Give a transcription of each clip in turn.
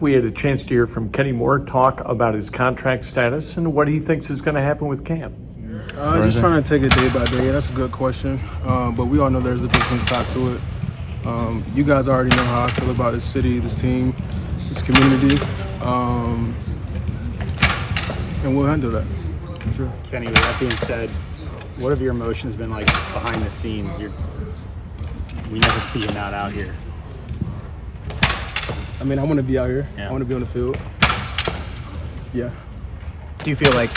We had a chance to hear from Kenny Moore talk about his contract status and what he thinks is going to happen with camp. Just trying to take it day by day. That's a good question. But we all know there's a business side to it. You guys already know how I feel about this city, this team, this community. And we'll handle that, for sure. Kenny, with that being said, what have your emotions been like behind the scenes? We never see you not out here. I mean, I want to be out here. Yeah. I want to be on the field. Yeah. Do you feel like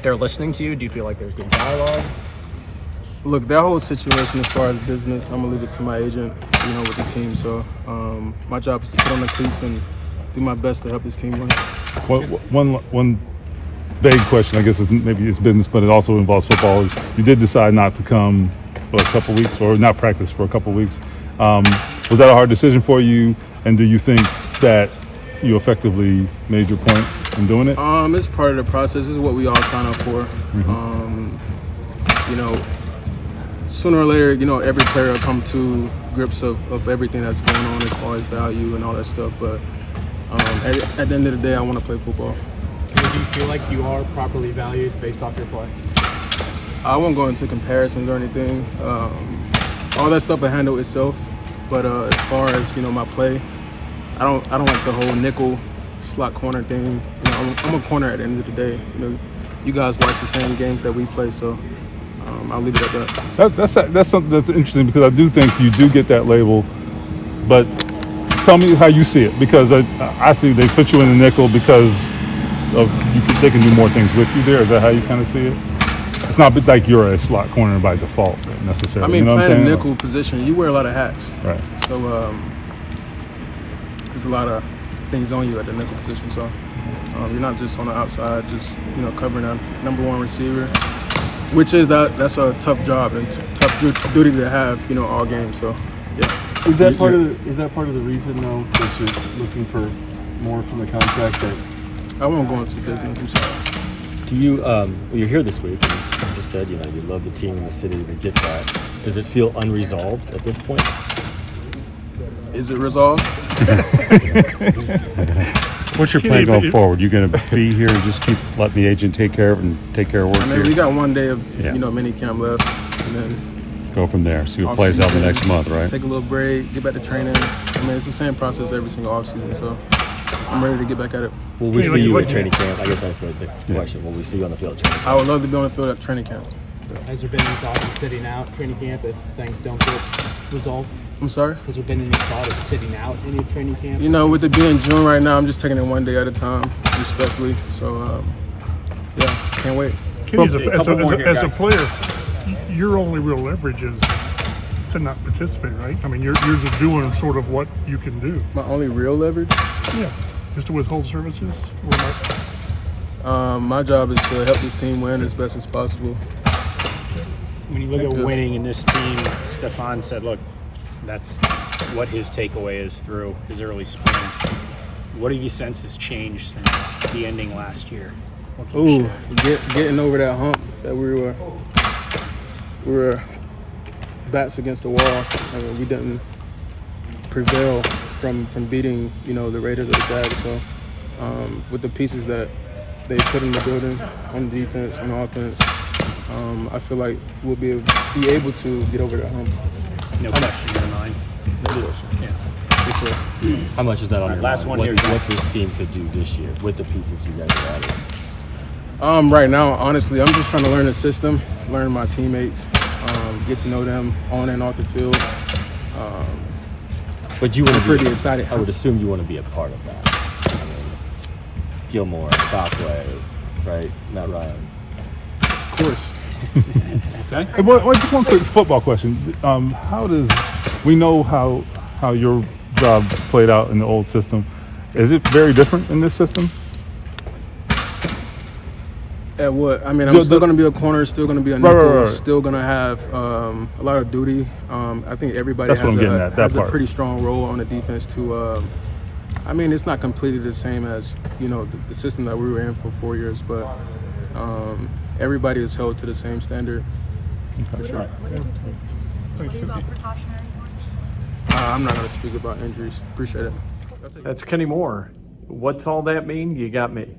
they're listening to you? Do you feel like there's good dialogue? Look, that whole situation as far as business, I'm going to leave it to my agent, with the team. So my job is to put on the cleats and do my best to help this team win. One vague question, I guess, is maybe it's business, but it also involves football. You did decide not to come for a couple weeks or not practice for a couple weeks. Was that a hard decision for you? And do you think that you effectively made your point in doing it? It's part of the process. This is what we all sign up for. Mm-hmm. Sooner or later, every player will come to grips of everything that's going on as far as value and all that stuff. But at the end of the day, I want to play football. Do you feel like you are properly valued based off your play? I won't go into comparisons or anything. All that stuff will handle itself. But as far as my play, I don't like the whole nickel slot corner thing. I'm a corner at the end of the day. You guys watch the same games that we play, so I'll leave it at that. That's something that's interesting because I do think you do get that label. But tell me how you see it, because I see they put you in the nickel because they can do more things with you there. Is that how you kind of see it? It's like you're a slot corner by default necessarily. I mean, playing a nickel position, you wear a lot of hats. Right. So there's a lot of things on you at the nickel position. So you're not just on the outside, just covering a number one receiver, which is that's a tough job and tough duty to have all game. So yeah. Is that part of the reason though that you're looking for more from the contract? That I won't go into business. I'm sorry. Do you, you're here this week, and you just said, you love the team and the city, to get that. Does it feel unresolved at this point? Is it resolved? What's your plan going forward? You going to be here and just keep letting the agent take care of it and take care of work here? We got one day of, mini camp left, and then go from there. See what plays out the next month, right? Take a little break, get back to training. It's the same process every single offseason, so I'm ready to get back at it. Will we see you at training camp? I guess that's the question. Will we see you on the field at training camp? I would love to be on the field at training camp. Has there been any thought of sitting out training camp if things don't get resolved? I'm sorry? Has there been any thought of sitting out any training camp? With it being June right now, I'm just taking it one day at a time, respectfully. So, can't wait. Kenny, as a player, your only real leverage is to not participate, right? I mean, you're just doing sort of what you can do. My only real leverage? Yeah, just to withhold services? My job is to help this team win as best as possible. When you look at winning in this team, Stefan said, look, that's what his takeaway is through his early spring. What have you sensed has changed since the ending last year? Getting over that hump that we were backs against the wall. We didn't prevail from beating the Raiders or the Jags. So with the pieces that they put in the building on defense and offense, I feel like we'll be able to get over that hump. No question in your mind. How much is that on your last mind? one here? What this team could do this year with the pieces you guys are adding? Right now, honestly, I'm just trying to learn the system, learn my teammates, get to know them on and off the field. But you want to be pretty excited. I would assume you want to be a part of that. I mean, Gilmore, Bockway, right? Not Ryan. Of course. Okay. Hey, just one quick football question. We know how your job played out in the old system. Is it very different in this system? At what? I mean, I'm still going to be a corner, still going to be a nickel, still going to have a lot of duty. I think everybody has a pretty strong role on the defense too. It's not completely the same as, the system that we were in for 4 years, but everybody is held to the same standard, for sure. I'm not going to speak about injuries. Appreciate it. That's Kenny Moore. What's all that mean? You got me.